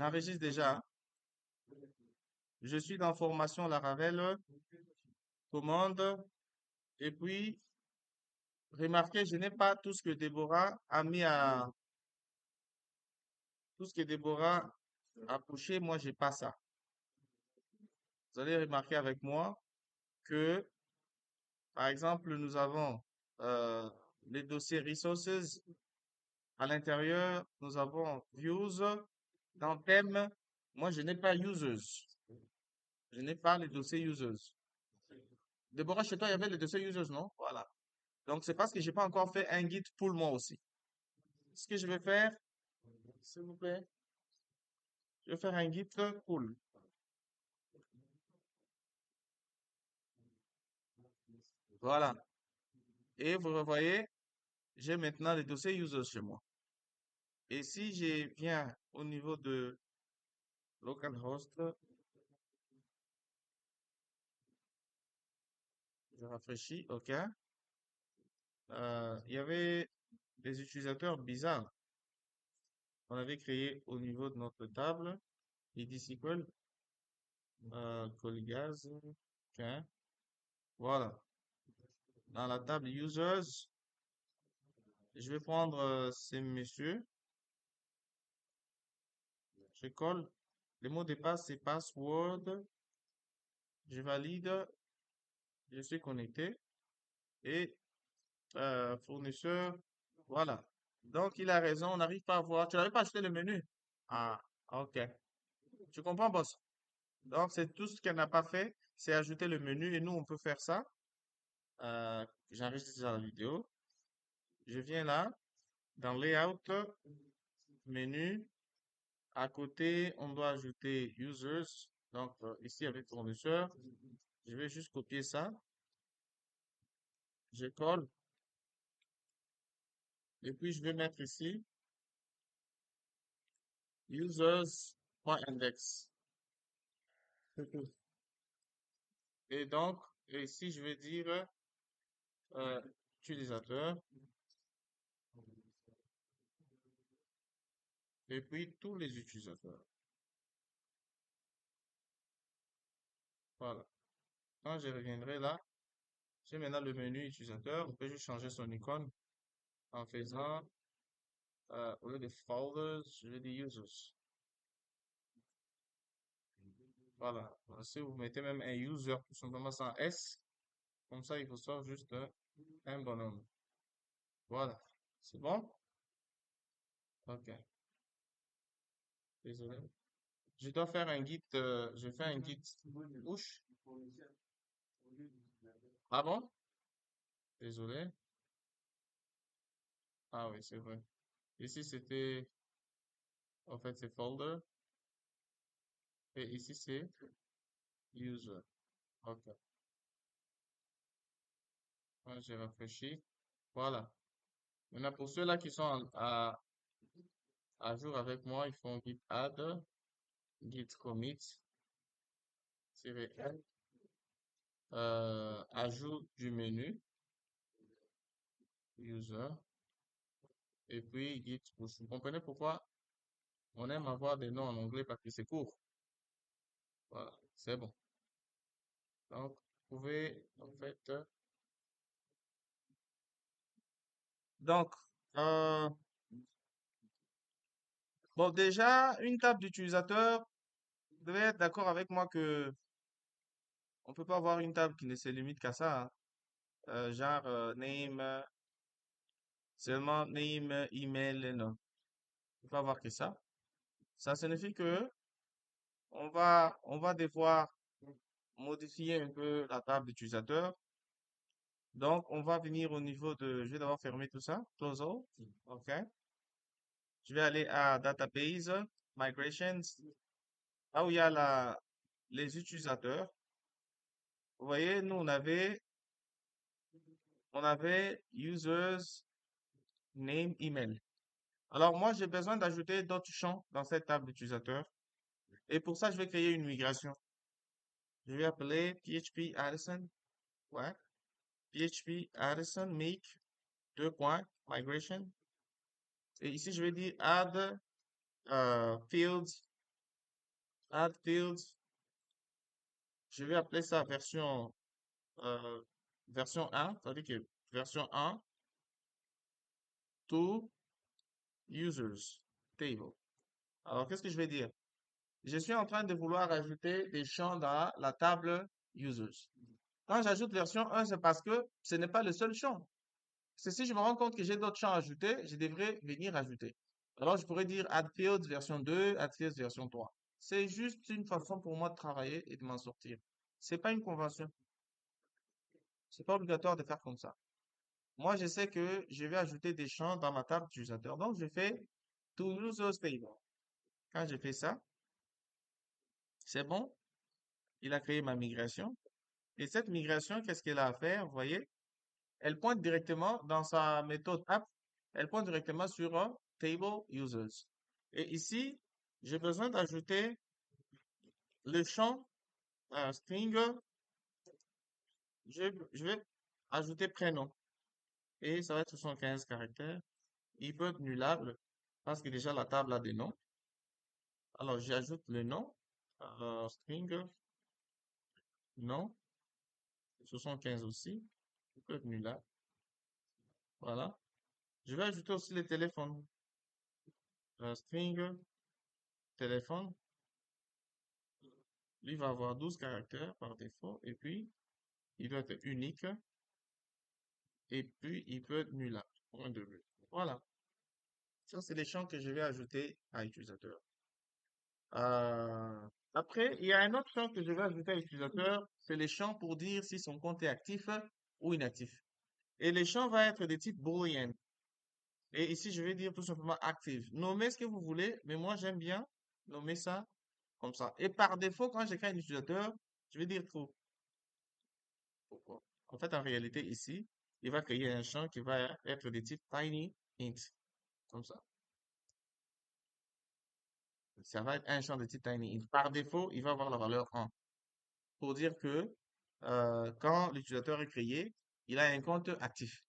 J'enregistre déjà, hein. Je suis dans formation Laravel, commande, et puis, remarquez, je n'ai pas tout ce que Déborah a mis tout ce que Déborah a couché, moi, j'ai pas ça. Vous allez remarquer avec moi que, par exemple, nous avons, euh, les dossiers resources. À l'intérieur, nous avons views. Dans thème, moi, je n'ai pas users. Je n'ai pas les dossiers users. Déborah, chez toi, il y avait les dossiers users, non? Voilà. Donc, c'est parce que j'ai pas encore fait un guide pour moi aussi. Ce que je vais faire, s'il vous plaît, je vais faire un guide cool. Voilà. Et vous revoyez, j'ai maintenant les dossiers users chez moi. Et si je viens au niveau de localhost, je rafraîchis, OK. Il y avait des utilisateurs bizarres qu'on avait créés au niveau de notre table. ID SQL, Colgaz, OK. Voilà. Dans la table users, je vais prendre ces messieurs. Je colle. Le mot de passe, c'est password. Je valide. Je suis connecté. Et fournisseur. Voilà. Donc, il a raison. On n'arrive pas à voir. Tu n'avais pas acheté le menu. Ah, ok. Tu comprends, boss? Donc, c'est tout ce qu'elle n'a pas fait. C'est ajouter le menu. Et nous, on peut faire ça. J'enregistre déjà la vidéo. Je viens là. Dans Layout, menu. À côté, on doit ajouter Users. Donc, ici, avec fournisseur. Je vais juste copier ça. Je colle. Et puis, je vais mettre ici users.index. C'est tout. Et donc, ici, je vais dire euh, utilisateur. Et puis, tous les utilisateurs. Voilà. Quand je reviendrai là, j'ai maintenant le menu utilisateur. On peut juste changer son icône en faisant, au lieu de folders, je vais dire users. Voilà. Si vous mettez même un user tout simplement sans S, comme ça, il vous sort juste un bonhomme. Voilà. C'est bon? Ok. Désolé. Je dois faire un guide, je fais un guide push. Ah bon? Désolé. Ah oui, c'est vrai. Ici, c'était, en fait, c'est folder. Et ici, c'est user. Ok. Ouais, j'ai rafraîchi. Voilà. Maintenant, pour ceux-là qui sont à jour avec moi, ils font git add, git commit, -n, ajout du menu, user, et puis git push. Vous comprenez pourquoi on aime avoir des noms en anglais parce que c'est court. Voilà. C'est bon. Donc, vous pouvez, en fait, donc, euh, bon, déjà, une table d'utilisateur, vous devez être d'accord avec moi que on peut pas avoir une table qui ne se limite qu'à ça, hein. Genre, name, seulement name, email, non. On peut pas avoir que ça. Ça signifie que on va devoir modifier un peu la table d'utilisateur. Donc, on va venir au niveau de, je vais d'abord fermer tout ça, close all. OK. Je vais aller à database, migrations, là où il y a les utilisateurs. Vous voyez, nous, on avait users, name, email. Alors, moi, j'ai besoin d'ajouter d'autres champs dans cette table d'utilisateur. Et pour ça, je vais créer une migration. Je vais appeler PHP Addison. Ouais. PHP Addison make deux points migration. Et ici, je vais dire add fields add fields, je vais appeler ça euh, version 1, c'est-à-dire que version 1 to users table. Alors, qu'est-ce que je vais dire? Je suis en train de vouloir ajouter des champs dans la table users. Quand j'ajoute version 1, c'est parce que ce n'est pas le seul champ. C'est si je me rends compte que j'ai d'autres champs à ajouter, je devrais venir ajouter. Alors, je pourrais dire add fields version 2, add fields version 3. C'est juste une façon pour moi de travailler et de m'en sortir. C'est pas une convention. C'est pas obligatoire de faire comme ça. Moi, je sais que je vais ajouter des champs dans ma table d'utilisateur. Donc, je fais to users table. Quand je fais ça, c'est bon. Il a créé ma migration. Et cette migration, qu'est-ce qu'elle a à faire? Vous voyez? Elle pointe directement dans sa méthode app. Elle pointe directement sur un table users. Et ici, j'ai besoin d'ajouter le champ string. Je vais ajouter prénom. Et ça va être 75 caractères. Il peut être nullable parce que déjà la table a des noms. Alors, j'ajoute le nom, string, nom, 75 aussi. Il peut être nullable. Voilà. Je vais ajouter aussi le téléphone. String, téléphone. Lui va avoir 12 caractères par défaut. Et puis, il doit être unique. Et puis, il peut être nullable. Point de vue. Voilà. Ça, c'est les champs que je vais ajouter à utilisateur. Après, il y a un autre champ que je vais ajouter à l'utilisateur, c'est les champs pour dire si son compte est actif ou inactif. Et les champs vont être de type boolean. Et ici, je vais dire tout simplement active. Nommez ce que vous voulez, mais moi, j'aime bien nommer ça comme ça. Et par défaut, quand j'écris un utilisateur, je vais dire true. Pourquoi? En fait, en réalité, ici, il va créer un champ qui va être de type tiny int. Comme ça. Ça va être un champ de type tiny int. Par défaut, il va avoir la valeur 1. Pour dire que quand l'utilisateur est créé, il a un compte actif.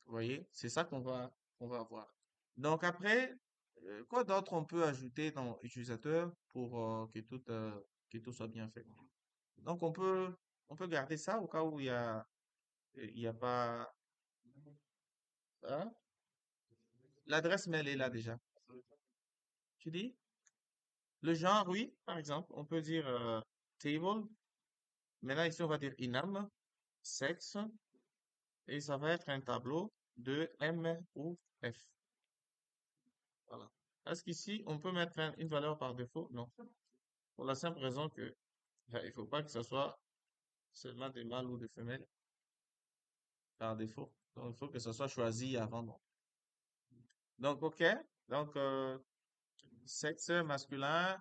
Vous voyez, c'est ça qu'on va avoir. Donc après, quoi d'autre on peut ajouter dans utilisateur pour que tout soit bien fait. Donc on peut garder ça au cas où il y a pas hein? L'adresse mail est là déjà. Tu dis? Le genre, oui, par exemple, on peut dire table. Maintenant ici on va dire enum, sexe, et ça va être un tableau de M ou F. Voilà. Est-ce qu'ici, on peut mettre une valeur par défaut? Non. Pour la simple raison que il faut pas que ce soit seulement des mâles ou des femelles par défaut. Donc, il faut que ce soit choisi avant. Donc, OK. Donc, sexe masculin.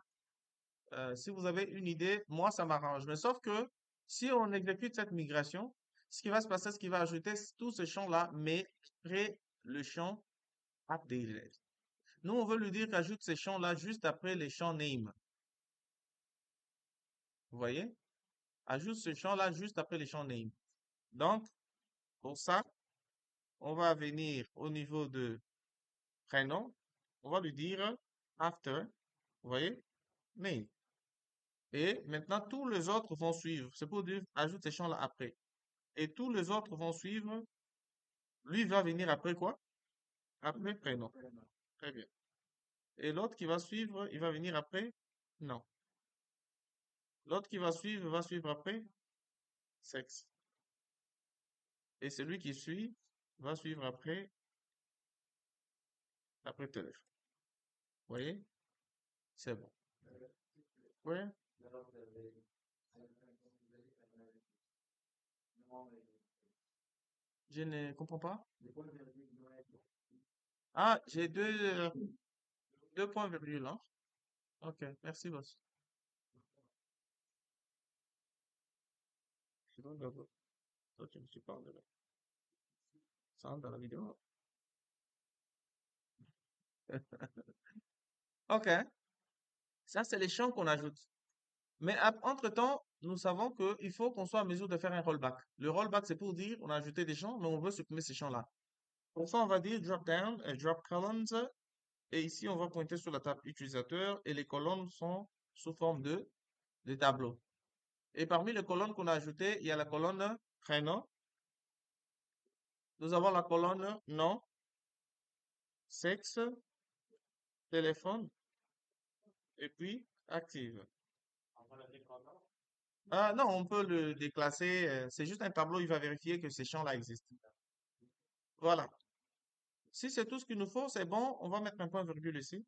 Si vous avez une idée, moi, ça m'arrange. Mais sauf que si on exécute cette migration, ce qui va se passer, ce qui va ajouter tous ces champs-là, mais après le champ updated. Nous, on veut lui dire qu'ajoute ces champs-là juste après les champs name. Vous voyez? Ajoute ce champ-là juste après les champs name. Donc, pour ça, on va venir au niveau de prénom. On va lui dire after. Vous voyez? Name. Et maintenant, tous les autres vont suivre. C'est pour dire ajoute ces champs-là après. Et tous les autres vont suivre. Lui va venir après quoi? Après prénom. Très bien. Et l'autre qui va suivre, il va venir après? Non. L'autre qui va suivre après? Sexe. Et celui qui suit va suivre après téléphone. Vous voyez? C'est bon. Ouais. Je ne comprends pas. Ah, j'ai deux points virgule, hein. Ok, merci, boss. C'est bon, d'accord. Toi, tu me suis parlé là. Ça rentre dans la vidéo. Ok, ça, c'est les champs qu'on ajoute. Mais entre-temps, nous savons qu'il faut qu'on soit en mesure de faire un rollback. Le rollback, c'est pour dire, on a ajouté des champs, mais on veut supprimer ces champs-là. Pour ça, on va dire drop down et drop columns. Et ici, on va pointer sur la table utilisateur et les colonnes sont sous forme de tableau. Et parmi les colonnes qu'on a ajoutées, il y a la colonne prénom. Nous avons la colonne nom, sexe, téléphone et puis active. Ah non, on peut le déclasser. C'est juste un tableau, il va vérifier que ces champs-là existent. Voilà. Si c'est tout ce qu'il nous faut, c'est bon. On va mettre un point virgule ici.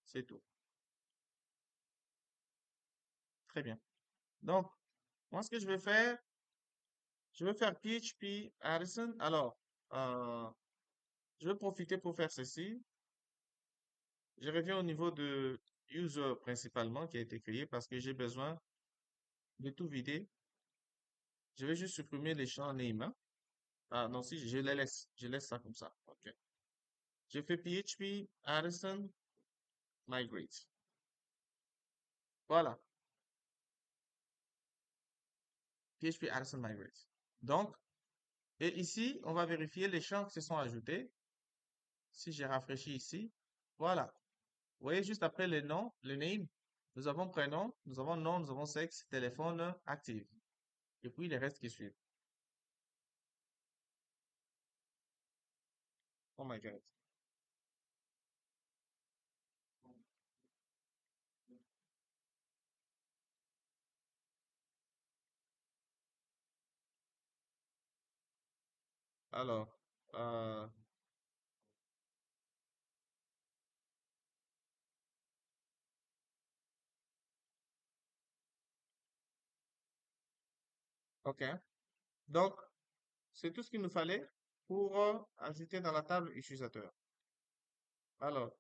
C'est tout. Très bien. Donc, moi, ce que je vais faire PHP Addison. Alors, euh, je vais profiter pour faire ceci. Je reviens au niveau de user principalement qui a été créé parce que j'ai besoin de tout vider. Je vais juste supprimer les champs name, hein. Ah non, si, je les laisse. Je laisse ça comme ça. OK. Je fais PHP Addison migrate. Voilà. PHP Addison migrate. Donc, et ici, on va vérifier les champs qui se sont ajoutés. Si j'ai rafraîchi ici, voilà. Vous voyez, juste après les noms, le name, nous avons prénom, nous avons nom, nous avons sexe, téléphone, active. Et puis les restes qui suivent. Oh my God. Alors, OK. Donc, c'est tout ce qu'il nous fallait pour ajouter dans la table utilisateur. Alors,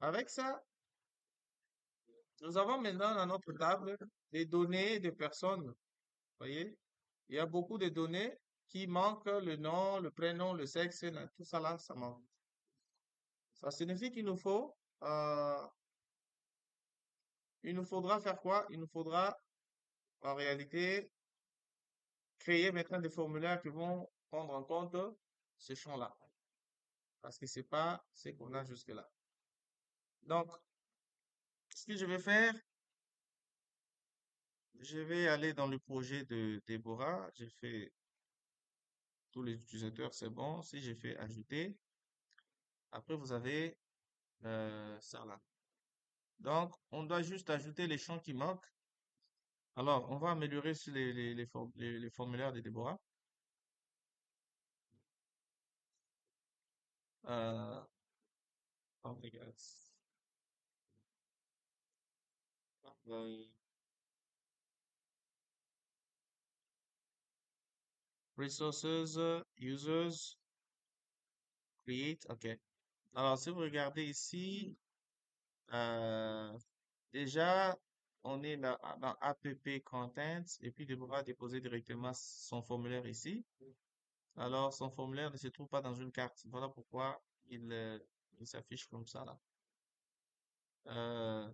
avec ça, nous avons maintenant dans notre table des données de personnes. Voyez, il y a beaucoup de données qui manquent, le nom, le prénom, le sexe, tout ça là, ça manque. Ça signifie qu'il nous faut, il nous faudra faire quoi? Il nous faudra, en réalité, créer maintenant des formulaires qui vont prendre en compte ce champ-là. Parce que c'est pas ce qu'on a jusque-là. Donc, ce que je vais faire, je vais aller dans le projet de Deborah. J'ai fait tous les utilisateurs, c'est bon. Si j'ai fait ajouter, après vous avez ça là. Donc, on doit juste ajouter les champs qui manquent. Alors, on va améliorer sur les formulaires de Deborah. Oh my God. Euh, Resources, users, create. OK. Alors, si vous regardez ici, euh, déjà, on est dans app contents et puis Deborah a déposé directement son formulaire ici. Alors, son formulaire ne se trouve pas dans une carte. Voilà pourquoi il s'affiche comme ça là. Euh,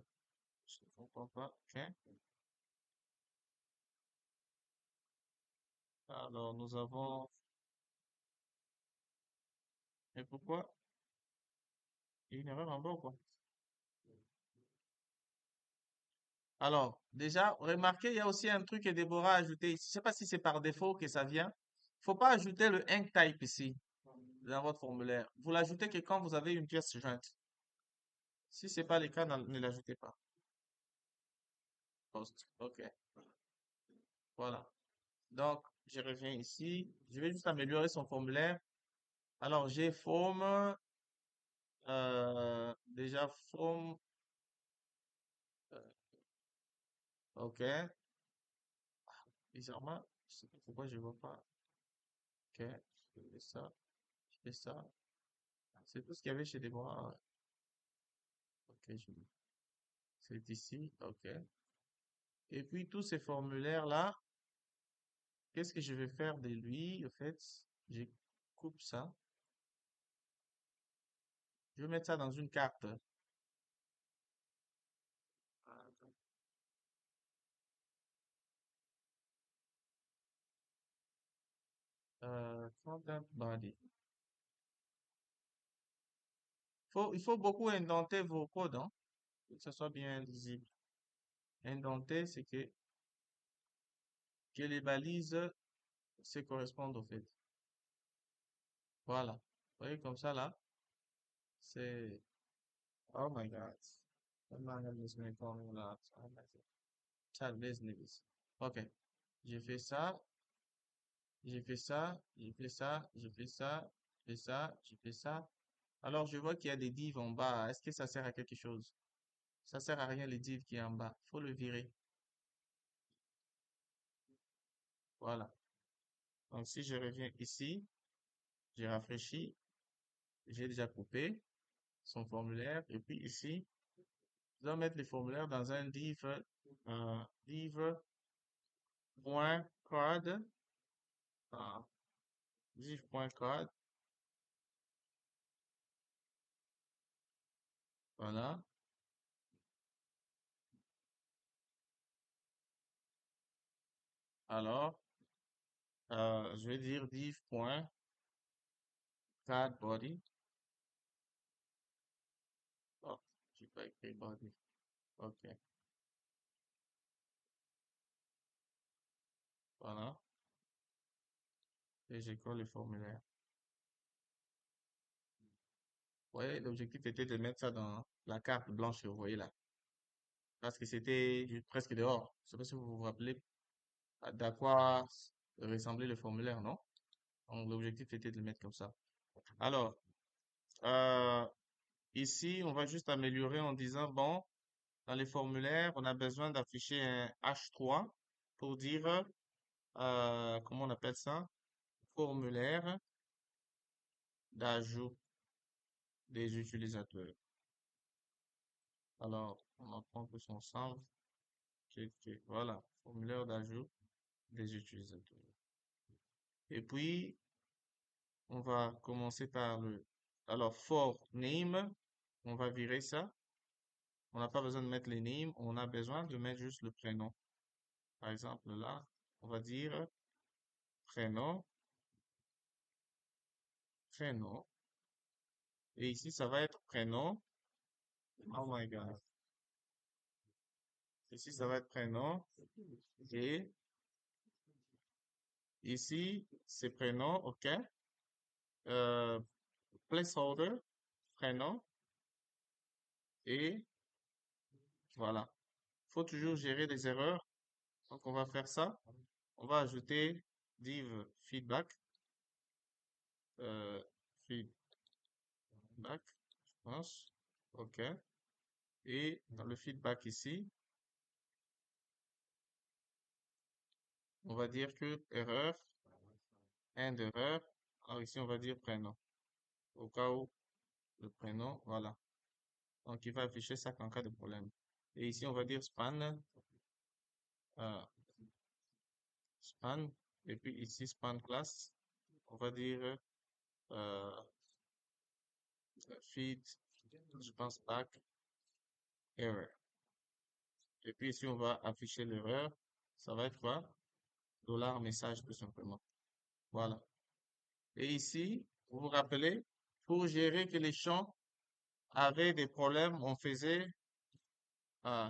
je ne comprends pas. OK. Alors, nous avons... Et pourquoi? Il y a une erreur en bas ou quoi? Alors, déjà, remarquez, il y a aussi un truc que Déborah a ajouté ici. Je sais pas si c'est par défaut que ça vient. Faut pas ajouter le ink type ici, dans votre formulaire. Vous l'ajoutez que quand vous avez une pièce jointe. Si c'est pas le cas, ne l'ajoutez pas. Post. OK. Voilà. Donc, je reviens ici. Je vais juste améliorer son formulaire. Alors, j'ai forme, déjà forme, euh, OK. Bizarrement, je sais pas pourquoi je vois pas. OK. Je fais ça. Je fais ça. C'est tout ce qu'il y avait chez Déborah. OK, c'est ici. OK. Et puis, tous ces formulaires-là, qu'est-ce que je vais faire de lui? En fait, je coupe ça. Je vais mettre ça dans une carte. Content body. Il faut beaucoup indenter vos codes, hein. que ça soit bien lisible. Indenté, c'est que les balises se correspondent au fait. Voilà. Vous voyez, comme ça, là, c'est... Oh my God. I'm not gonna listen to calling that. Oh my God. Child business. Ok. J'ai fait ça, j'ai fait ça, j'ai fait ça, j'ai fait ça, j'ai fait ça, j'ai fait ça. Alors, je vois qu'il y a des divs en bas. Est-ce que ça sert à quelque chose? Ça sert à rien, les divs qui est en bas. Faut le virer. Voilà. Donc, si je reviens ici, j'ai rafraîchi, j'ai déjà coupé son formulaire. Et puis ici, je dois mettre les formulaires dans un div.card, ah, div.card, voilà. Alors, je vais dire div.cardBody. Oh, j'ai pas écrit body. Ok, voilà. Et j'école le formulaire. Vous voyez, l'objectif était de mettre ça dans la carte blanche que vous voyez là. Parce que c'était presque dehors. Je sais pas si vous vous rappelez d'à quoi ressemblait le formulaire, non? Donc, l'objectif était de le mettre comme ça. Alors, euh, ici, on va juste améliorer en disant, bon, dans les formulaires, on a besoin d'afficher un H3 pour dire, comment on appelle ça? Formulaire d'ajout des utilisateurs. Alors, on en prend tous ensemble. Voilà, formulaire d'ajout des utilisateurs. Et puis, on va commencer par alors, for name, on va virer ça. On n'a pas besoin de mettre les names, on a besoin de mettre juste le prénom. Par exemple, là, on va dire prénom, prénom. Et ici, ça va être prénom. Oh my God. Ici, ça va être prénom. Et ici, c'est prénom, OK. Euh, placeholder, prénom. Et voilà. Faut toujours gérer des erreurs. Donc, on va faire ça. On va ajouter div feedback. Euh, feedback, je pense. OK. Et dans le feedback ici, on va dire que erreur, end erreur. Alors ici, on va dire prénom. Au cas où le prénom, voilà. Donc, il va afficher ça en cas de problème. Et ici, on va dire span, euh, span. Et puis ici, span class. On va dire euh, feed, je pense back, error. Et puis ici, on va afficher l'erreur. Ça va être quoi? Dollar message tout simplement. Voilà. Et ici, vous vous rappelez, pour gérer que les champs avaient des problèmes, euh,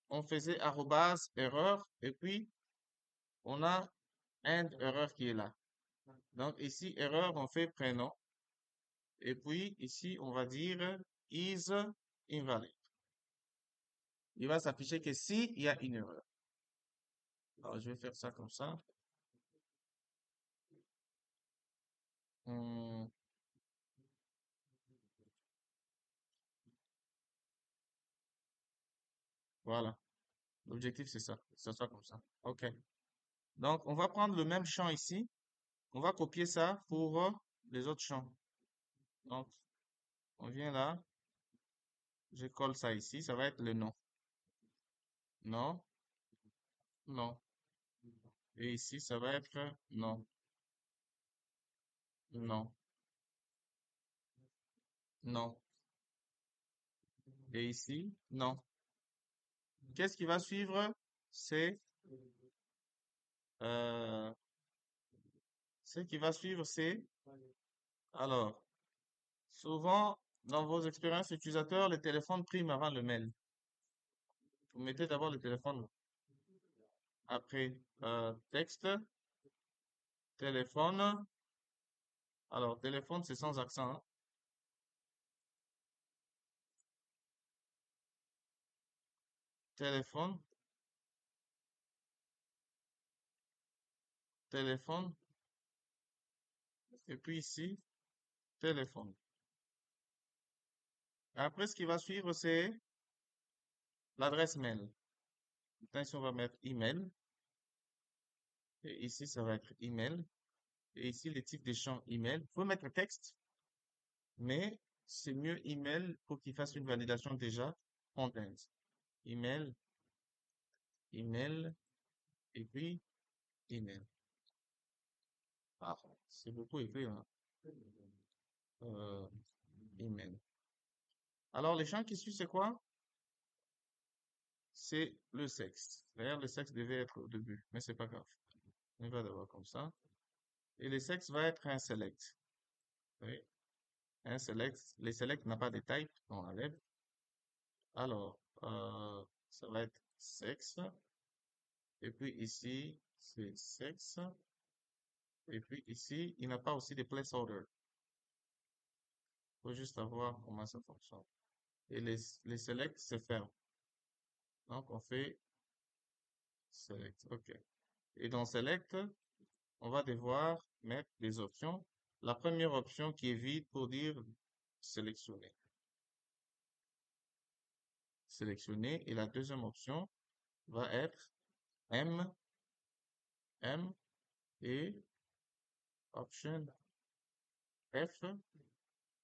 on faisait arrobase erreur et puis on a end erreur qui est là. Donc ici, erreur, on fait prénom. Et puis ici, on va dire is invalid. Il va s'afficher que si il y a une erreur. Alors, je vais faire ça comme ça. Hum, voilà. L'objectif, c'est ça. Que ça soit comme ça. OK. Donc, on va prendre le même champ ici. On va copier ça pour les autres champs. Donc, on vient là. Je colle ça ici. Ça va être le nom. Non, non. Et ici, ça va être non, non, non. Et ici, non. Qu'est-ce qui va suivre? C'est, euh, ce qui va suivre, c'est, alors, Souvent, dans vos expériences utilisateurs, le téléphone prime avant le mail. Vous mettez d'abord le téléphone, après texte, téléphone. Alors, téléphone, c'est sans accent, hein. Téléphone, téléphone, et puis ici, téléphone. Après, ce qui va suivre, c'est l'adresse mail. Maintenant, ici, on va mettre email. Et ici, ça va être email. Et ici, les types des champs email. Vous pouvez mettre texte, mais c'est mieux email pour qu'il fasse une validation déjà content. Email, email, et puis email. Ah, c'est beaucoup écrit, hein. Euh, email. Alors, les champs qui suivent, c'est quoi? C'est le sexe. D'ailleurs, le sexe devait être au début, mais c'est pas grave. On va d'abord comme ça. Et le sexe va être un select. Oui, un select. Les select n'a pas de type, on enlève. Alors, ça va être sexe. Et puis ici, c'est sexe. Et puis ici, il n'a pas aussi de placeholder. Faut juste savoir comment ça fonctionne. Et les select, c'est ferme. Donc, on fait select. OK. Et dans select, on va devoir mettre des options. La première option qui est vide pour dire sélectionner. Sélectionner. Et la deuxième option va être M, M et option F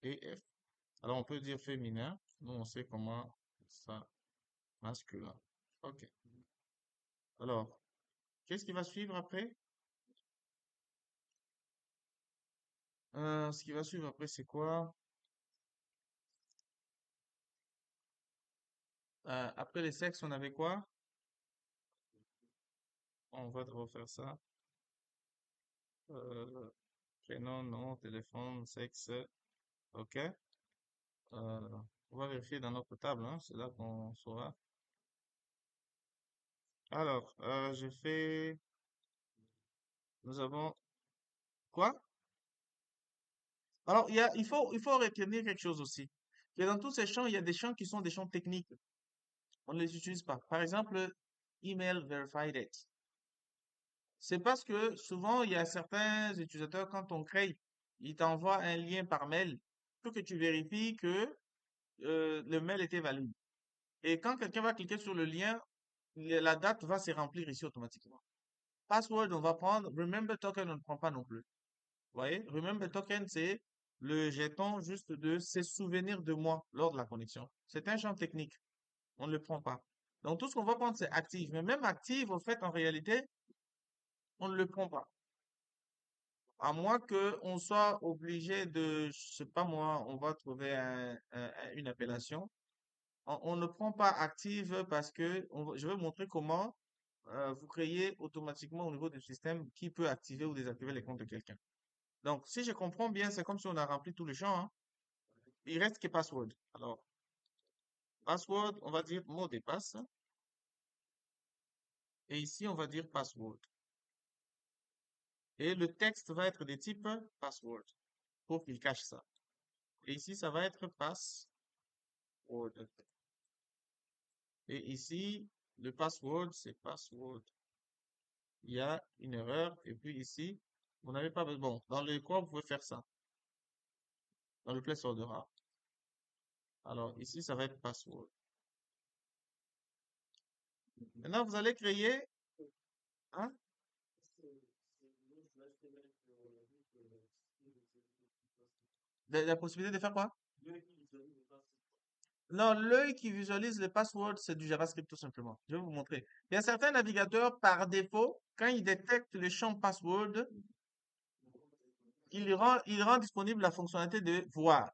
et F. Alors, on peut dire féminin. Nous, on sait comment ça masculin. OK. Alors, qu'est-ce qui va suivre après? Ce qui va suivre après, c'est quoi? Après les sexes, on avait quoi? On va refaire ça. Euh, prénom, nom, téléphone, sexe. OK. On va vérifier dans notre table, hein, c'est là qu'on saura. Alors, j'ai fait, nous avons quoi? Alors, il faut retenir quelque chose aussi. Que dans tous ces champs, il y a des champs qui sont des champs techniques. On ne les utilise pas. Par exemple, email verified it. C'est parce que souvent, il y a certains utilisateurs, quand on crée, ils t'envoient un lien par mail pour que tu vérifies que le mail était valide. Et quand quelqu'un va cliquer sur le lien, la date va se remplir ici automatiquement. Password, on va prendre. Remember token, on ne prend pas non plus. Vous voyez? Remember token, c'est le jeton juste de se souvenir de moi lors de la connexion. C'est un champ technique. On ne le prend pas. Donc, tout ce qu'on va prendre, c'est active. Mais même active, au fait, en réalité, on ne le prend pas. À moins que on soit obligé de, je sais pas moi, on va trouver une appellation. On ne prend pas active parce que je vais vous montrer comment vous créez automatiquement au niveau du système qui peut activer ou désactiver les comptes de quelqu'un. Donc, si je comprends bien, c'est comme si on a rempli tous les champs, hein. Il reste que password. Alors, password, on va dire mot de passe. Et ici, on va dire password. Et le texte va être de type password pour qu'il cache ça. Et ici, ça va être password. Et ici, le password, c'est password. Il y a une erreur. Et puis ici, vous n'avez pas besoin. Bon, dans le quoi, vous pouvez faire ça. Dans le placeholder. Alors, ici, ça va être password. Maintenant, vous allez créer, hein, la possibilité de faire quoi? Non, l'œil qui visualise le password, c'est du JavaScript tout simplement. Je vais vous montrer. Il y a certains navigateurs, par défaut, quand ils détectent le champ password, il rend disponible la fonctionnalité de voir.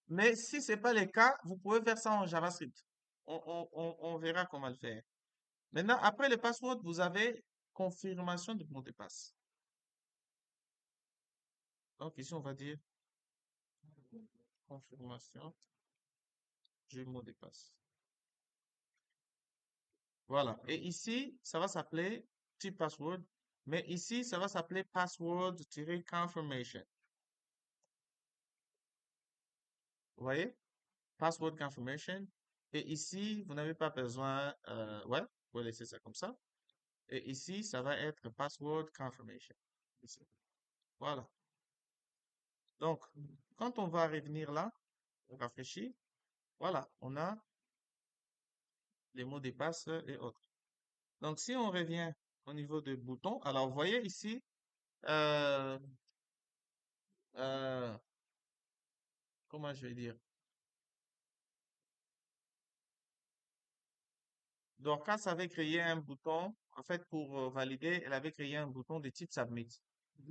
Mais si c'est pas le cas, vous pouvez faire ça en JavaScript. On verra comment le faire. Maintenant, après le password, vous avez confirmation du mot de passe. Donc ici, on va dire confirmation du mot de passe. Voilà. Et ici, ça va s'appeler type password. Mais ici, ça va s'appeler password-confirmation. Vous voyez? Password confirmation. Et ici, vous n'avez pas besoin, ouais, vous pouvez laisser ça comme ça. Et ici, ça va être password confirmation. Ici. Voilà. Donc, quand on va revenir là, on rafraîchit. Voilà, on a les mots de passe et autres. Donc, si on revient au niveau de bouton, alors vous voyez ici, euh, euh, comment je vais dire? Dorcas avait créé un bouton, en fait, pour valider, elle avait créé un bouton de type Submit.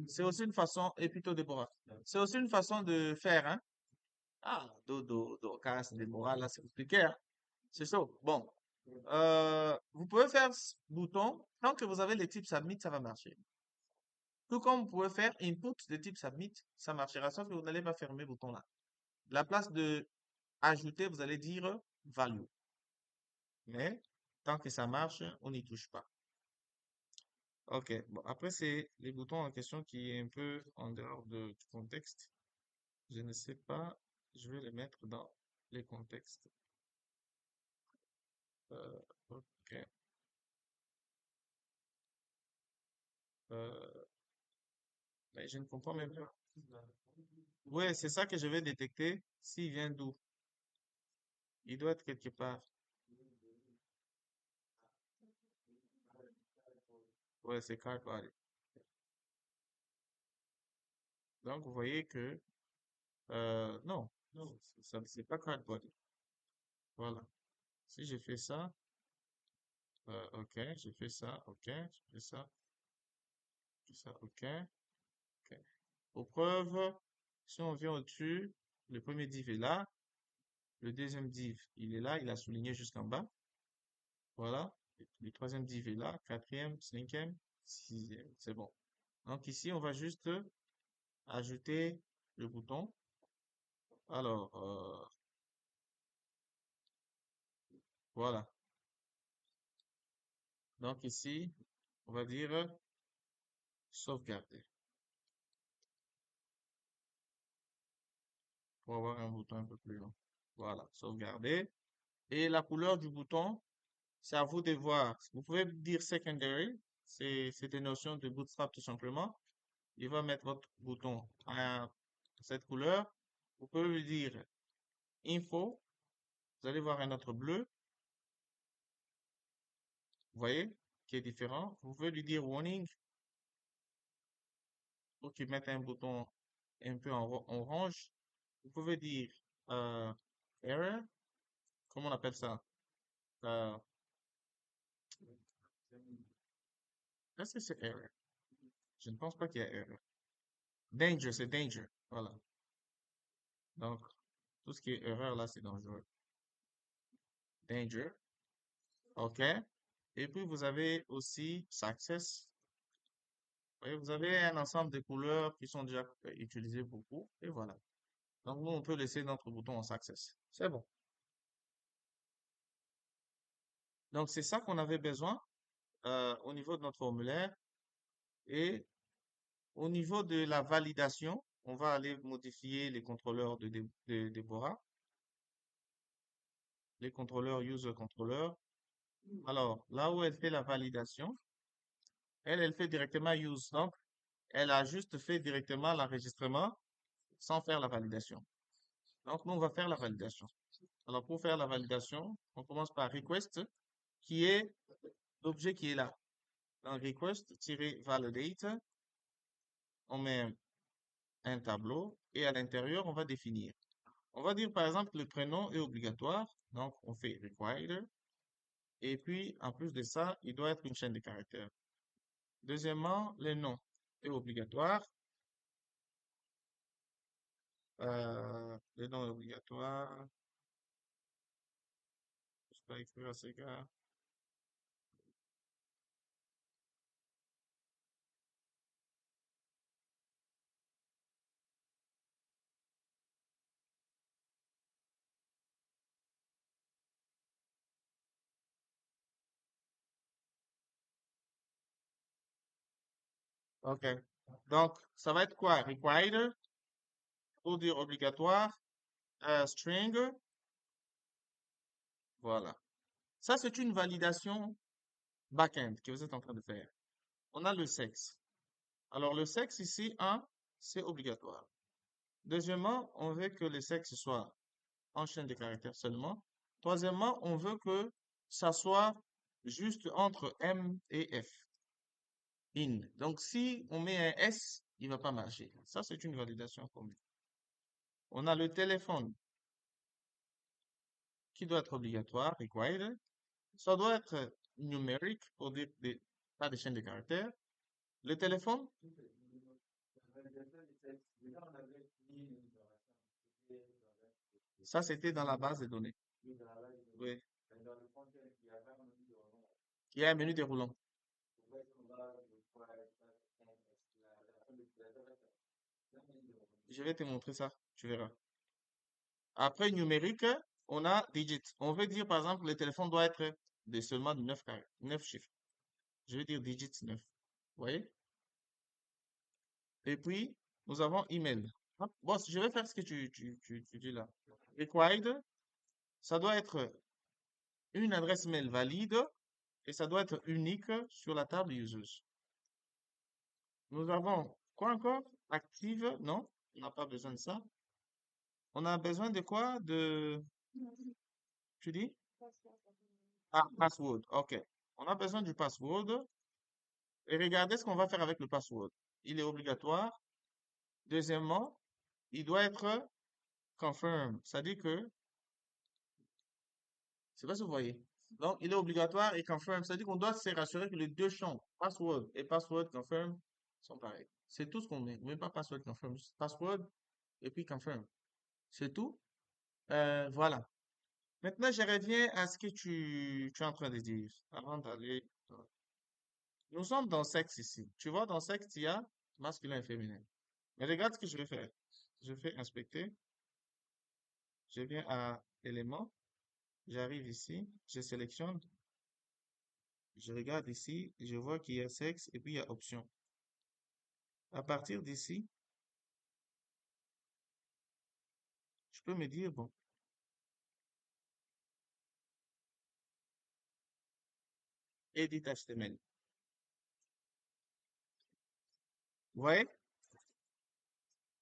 C'est aussi une façon, et plutôt Déborah, c'est aussi une façon de faire, hein? Ah, Dorcas, Déborah, là, c'est compliqué, hein? C'est chaud. Bon, vous pouvez faire ce bouton, tant que vous avez le type Submit, ça va marcher. Tout comme vous pouvez faire Input de type Submit, ça marchera, sauf que vous n'allez pas fermer le bouton là. La place de ajouter, vous allez dire Value. Mais, tant que ça marche, on n'y touche pas. Ok, bon, après, c'est les boutons en question qui est un peu en dehors du contexte. Je ne sais pas, je vais les mettre dans les contextes. Ok. Euh, mais je ne comprends même pas. Ouais, c'est ça que je vais détecter. S'il vient d'où? Il doit être quelque part. Ouais, c'est card body. Donc, vous voyez que, non, non, ça, c'est pas card body. Voilà. Si je fais ça, ok, j'ai fait ça, ok, j'ai fait ça, j'ai fait ça, ok, ok. Pour preuve, si on vient au-dessus, le premier div est là, le deuxième div, il est là, il a souligné jusqu'en bas. Voilà. Et puis le troisième div est là, quatrième, cinquième, sixième. C'est bon. Donc ici, on va juste ajouter le bouton. Alors, voilà. Donc ici, on va dire sauvegarder pour avoir un bouton un peu plus long. Voilà, sauvegarder. Et la couleur du bouton, c'est à vous de voir. Vous pouvez dire secondary, c'est des notions de Bootstrap tout simplement. Il va mettre votre bouton à cette couleur. Vous pouvez lui dire info. Vous allez voir un autre bleu, vous voyez, qui est différent. Vous pouvez lui dire warning pour qu'il mette un bouton un peu en orange. Vous pouvez dire euh, error, comment on appelle ça? Euh, est-ce que c'est error? Je ne pense pas qu'il y a error. Danger, c'est danger. Voilà. Donc, tout ce qui est erreur là, c'est dangereux. Danger. OK. Et puis, vous avez aussi success. Vous voyez, vous avez un ensemble de couleurs qui sont déjà utilisées beaucoup. Et voilà. Donc, nous, on peut laisser notre bouton en success. C'est bon. Donc, c'est ça qu'on avait besoin au niveau de notre formulaire. Et au niveau de la validation, on va aller modifier les contrôleurs de Deborah, les contrôleurs user controller. Alors, là où elle fait la validation, elle fait directement use. Donc, elle a juste fait directement l'enregistrement sans faire la validation. Donc, nous, on va faire la validation. Alors, pour faire la validation, on commence par request, qui est l'objet qui est là. Dans request-validate, on met un tableau et à l'intérieur, on va définir. On va dire par exemple que le prénom est obligatoire, donc on fait required. Et puis, en plus de ça, il doit être une chaîne de caractères. Deuxièmement, le nom est obligatoire. Le nom est obligatoire. Je vais écrire à ce gars. OK. Donc, ça va être quoi? Required, pour dire obligatoire, string, voilà. Ça, c'est une validation back-end que vous êtes en train de faire. On a le sexe. Alors, le sexe ici, un, c'est obligatoire. Deuxièmement, on veut que le sexe soit en chaîne de caractères seulement. Troisièmement, on veut que ça soit juste entre M et F, in. Donc, si on met un S, il va pas marcher. Ça, c'est une validation commune. On a le téléphone qui doit être obligatoire, required. Ça doit être numérique pour dire pas de chaîne de caractères. Le téléphone, ça, c'était dans la base de données. Oui. Il y a un menu déroulant. Je vais te montrer ça. Tu verras. Après numérique, on a digit. On veut dire, par exemple, le téléphone doit être de seulement 9 chiffres. Je vais dire digit 9. Vous voyez? Et puis, nous avons email. Ah, bon, je vais faire ce que tu dis là. Required, ça doit être une adresse mail valide et ça doit être unique sur la table users. Nous avons quoi encore? Active, non, on n'a pas besoin de ça. On a besoin de quoi? Tu dis? Ah, password, ok. On a besoin du password et regardez ce qu'on va faire avec le password. Il est obligatoire. Deuxièmement, il doit être confirm, c'est-à-dire que, c'est pas si vous voyez. Donc, il est obligatoire et confirm, c'est-à-dire qu'on doit se rassurer que les deux champs, password et password confirm, sont pareils. C'est tout ce qu'on met. Même pas password confirm, juste password et puis confirm. C'est tout. Voilà. Maintenant, je reviens à ce que tu es en train de dire avant d'aller. Nous sommes dans sexe ici. Tu vois, dans sexe, il y a masculin et féminin. Mais regarde ce que je vais faire. Je fais inspecter. Je viens à éléments. J'arrive ici. Je sélectionne. Je regarde ici. Je vois qu'il y a sexe et puis il y a option. À partir d'ici, je peux me dire, bon, edit HTML. Vous voyez?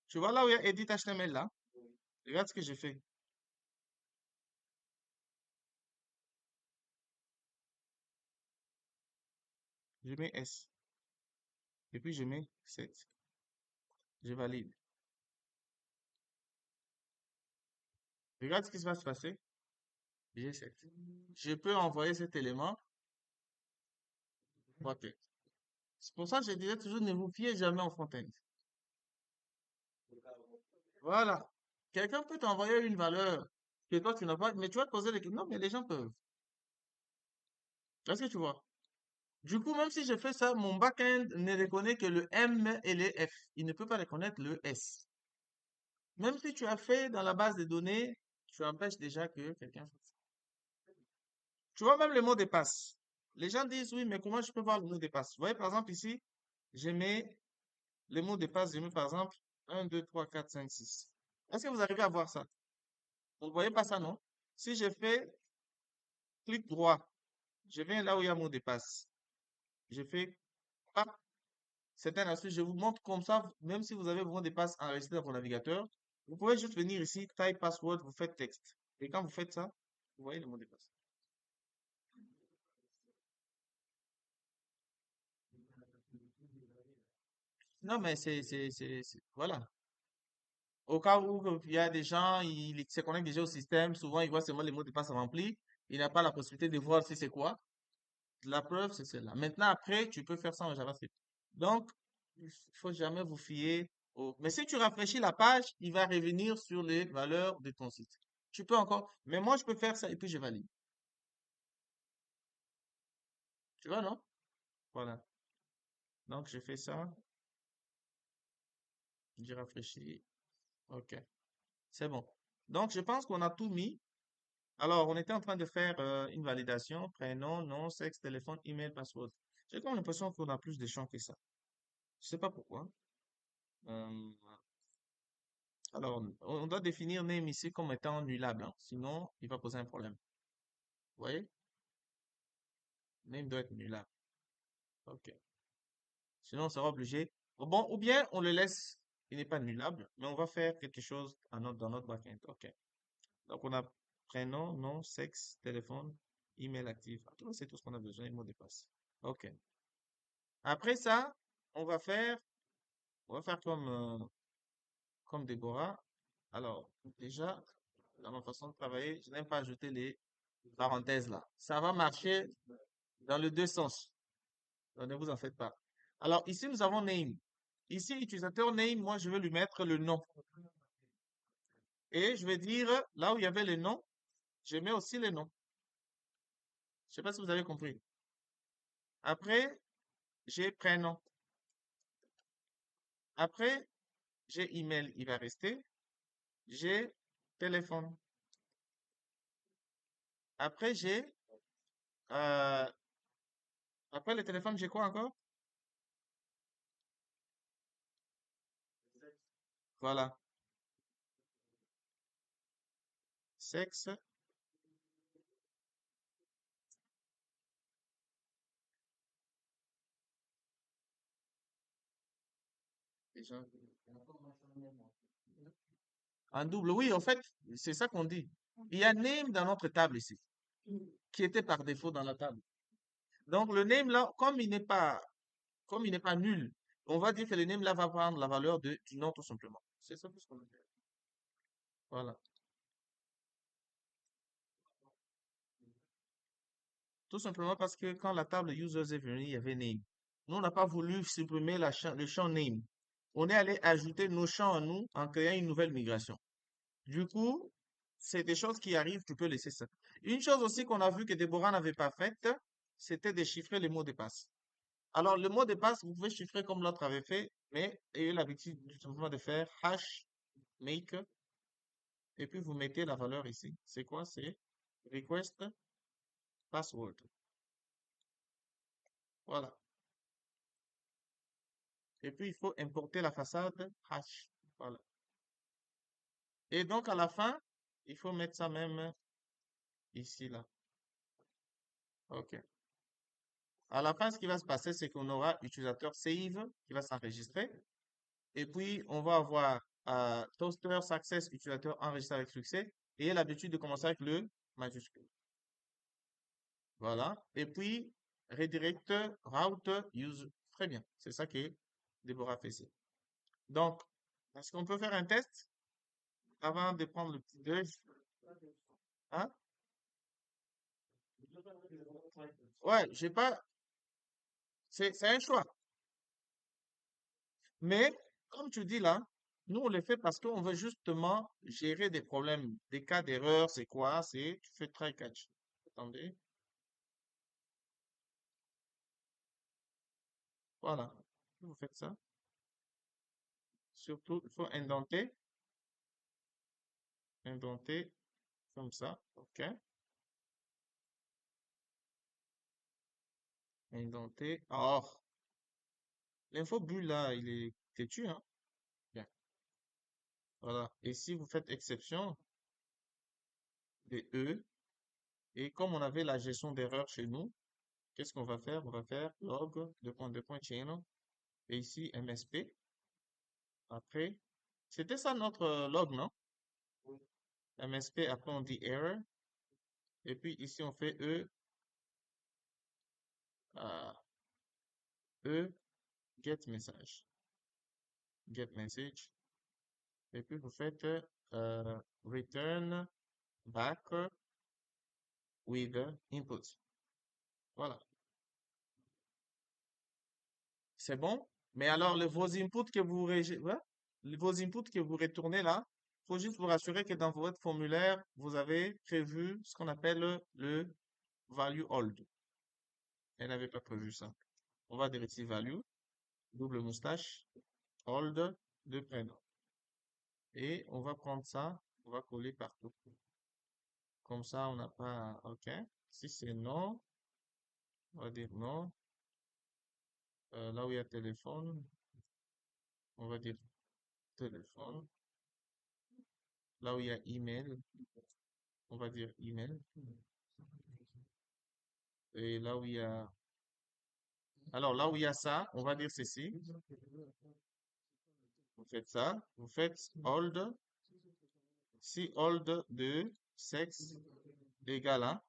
Tu vois là où il y a edit HTML là? Regarde ce que j'ai fait. Je mets S. Et puis je mets 7. Je valide. Regarde ce qui va se passer. J'ai 7. Je peux envoyer cet élément. OK. C'est pour ça que je disais toujours, ne vous fiez jamais en front-end. Voilà. Quelqu'un peut t'envoyer une valeur que toi tu n'as pas, mais tu vas te poser des questions. Non, mais les gens peuvent. Est-ce que tu vois? Du coup, même si je fais ça, mon back-end ne reconnaît que le M et le F. Il ne peut pas reconnaître le S. Même si tu as fait dans la base de données, tu empêches déjà que quelqu'un fasse ça. Tu vois, même le mot de passe. Les gens disent, oui, mais comment je peux voir le mot de passe? Vous voyez, par exemple, ici, je mets le mot de passe, je mets par exemple 1, 2, 3, 4, 5, 6. Est-ce que vous arrivez à voir ça? Vous ne voyez pas ça, non? Si je fais clic droit, je viens là où il y a mot de passe. Je fais pap, c'est un astuce. Je vous montre comme ça, même si vous avez vos mots de passe enregistrés dans vos navigateurs, vous pouvez juste venir ici, type password, vous faites texte. Et quand vous faites ça, vous voyez le mot de passe. Non, mais voilà. Au cas où il y a des gens, ils se connectent déjà au système, souvent ils voient seulement les mots de passe remplis, il n'a pas la possibilité de voir si c'est quoi. La preuve, c'est celle-là. Maintenant, après, tu peux faire ça en JavaScript. Donc, il faut jamais vous fier au... Mais si tu rafraîchis la page, il va revenir sur les valeurs de ton site. Tu peux encore... Mais moi, je peux faire ça et puis je valide. Tu vois, non? Voilà. Donc, je fais ça, je rafraîchis. OK. C'est bon. Donc, je pense qu'on a tout mis. Alors, on était en train de faire une validation, prénom, nom, sexe, téléphone, email, password. J'ai comme l'impression qu'on a plus de champs que ça. Je sais pas pourquoi. Euh, alors, on doit définir name ici comme étant nullable, hein. Sinon, il va poser un problème. Vous voyez? Name doit être nullable. OK. Sinon, on sera obligé. Bon, ou bien on le laisse, il n'est pas nullable, mais on va faire quelque chose dans notre backend. OK. Donc, on a prénom, nom, sexe, téléphone, email actif. En tout cas, c'est tout ce qu'on a besoin, et mot de passe. OK. Après ça, on va faire, on va faire comme Déborah. Alors, déjà, dans ma façon de travailler, je n'aime pas ajouter les parenthèses là. Ça va marcher dans les deux sens. Donc, ne vous en faites pas. Alors, ici, nous avons name. Ici, utilisateur name, moi, je vais lui mettre le nom. Et je vais dire, là où il y avait le nom, je mets aussi le nom. Je sais pas si vous avez compris. Après, j'ai prénom. Après, j'ai email, il va rester. J'ai téléphone. Après, euh, après le téléphone, j'ai quoi encore? Voilà. Sexe. Déjà. En double, oui, en fait, c'est ça qu'on dit. Il y a name dans notre table ici, qui était par défaut dans la table. Donc, le name là, comme il n'est pas nul, on va dire que le name là va prendre la valeur du nom tout simplement. C'est ça tout ce qu'on veut faire. Voilà. Tout simplement parce que quand la table users est venue, il y avait name. Nous, on n'a pas voulu supprimer le champ name. On est allé ajouter nos champs à nous en créant une nouvelle migration. Du coup, c'est des choses qui arrivent, tu peux laisser ça. Une chose aussi qu'on a vu que Deborah n'avait pas faite, c'était déchiffrer les mots de passe. Alors, le mot de passe, vous pouvez chiffrer comme l'autre avait fait, mais ayez l'habitude tout simplement de faire hash make, et puis vous mettez la valeur ici. C'est quoi? C'est request password. Voilà. Et puis, il faut importer la façade hash. Voilà. Et donc, à la fin, il faut mettre ça même ici, là. OK. À la fin, ce qui va se passer, c'est qu'on aura utilisateur save qui va s'enregistrer. Et puis, on va avoir toaster success utilisateur enregistré avec succès. Et l'habitude de commencer avec le majuscule. Voilà. Et puis, redirect route use. Très bien. C'est ça que Deborah fait ici. Donc, est-ce qu'on peut faire un test avant de prendre le petit déj? Hein? Ouais, j'ai pas, c'est un choix. Mais, comme tu dis là, nous, on le fait parce qu'on veut justement gérer des problèmes, des cas d'erreur, c'est quoi? C'est, tu fais try catch. Attendez. Voilà. Vous faites ça. Surtout, il faut indenter comme ça. OK. Indenter. Or, l'info bulle là, il est têtu, hein? Bien. Voilà. Et si vous faites exception des E, et comme on avait la gestion d'erreur chez nous, qu'est-ce qu'on va faire? On va faire log, deux points, chain, et ici MSP. Après, c'était ça notre log, non? MSP, après on dit error, et puis ici on fait euh, E get message, get message, et puis vous faites return back with input. Voilà, c'est bon. Mais alors, vos inputs que ouais, vos inputs que vous retournez là, faut juste vous rassurer que dans votre formulaire, vous avez prévu ce qu'on appelle le value hold. Elle n'avait pas prévu ça. On va dire ici value, double moustache, hold, de prénom. Et on va prendre ça, on va coller partout. Comme ça, on n'a pas, OK. Si c'est non, on va dire non. Là où il y a téléphone. On va dire téléphone. Là où il y a email, on va dire email. Et là où il y a, alors là où il y a ça, on va dire ceci. Vous faites ça. Vous faites hold. Si hold de sexe égale à,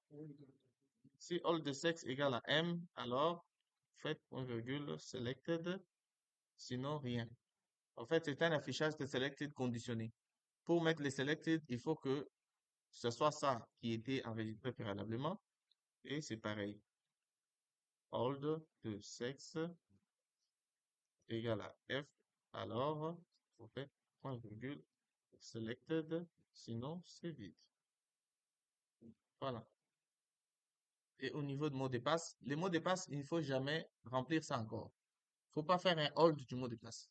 si hold de sexe égale à M, alors faites point virgule selected, sinon rien. En fait, c'est un affichage de selected conditionné. Pour mettre les selected, il faut que ce soit ça qui était enregistré préalablement. Et c'est pareil. Hold de sexe égale à F. Alors, vous faites point virgule selected, sinon c'est vide. Voilà. Et au niveau de mot de passe, les mots de passe, il ne faut jamais remplir ça encore. Faut pas faire un hold du mot de passe.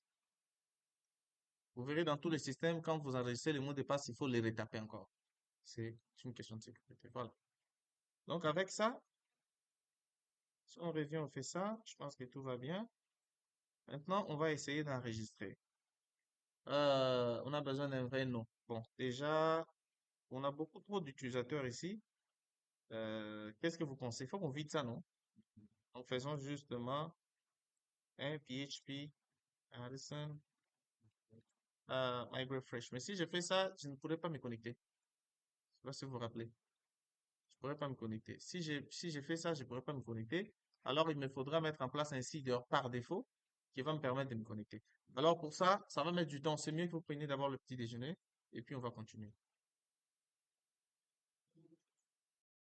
Vous verrez dans tous les systèmes, quand vous enregistrez les mots de passe, il faut les retaper encore. C'est une question de sécurité. Voilà. Donc avec ça, si on revient, on fait ça. Je pense que tout va bien. Maintenant, on va essayer d'enregistrer. On a besoin d'un vrai nom. Bon, déjà, on a beaucoup trop d'utilisateurs ici. Qu'est-ce que vous pensez? Il faut qu'on vide ça, non? En faisant justement un PHP Addison MyGrapefresh. Mais si je fais ça, je ne pourrais pas me connecter. Je sais pas si vous vous rappelez. Je pourrais pas me connecter. Si j'ai fait ça, je pourrais pas me connecter. Alors, il me faudra mettre en place un seeder par défaut qui va me permettre de me connecter. Alors, pour ça, ça va mettre du temps. C'est mieux que vous preniez d'abord le petit déjeuner et puis on va continuer.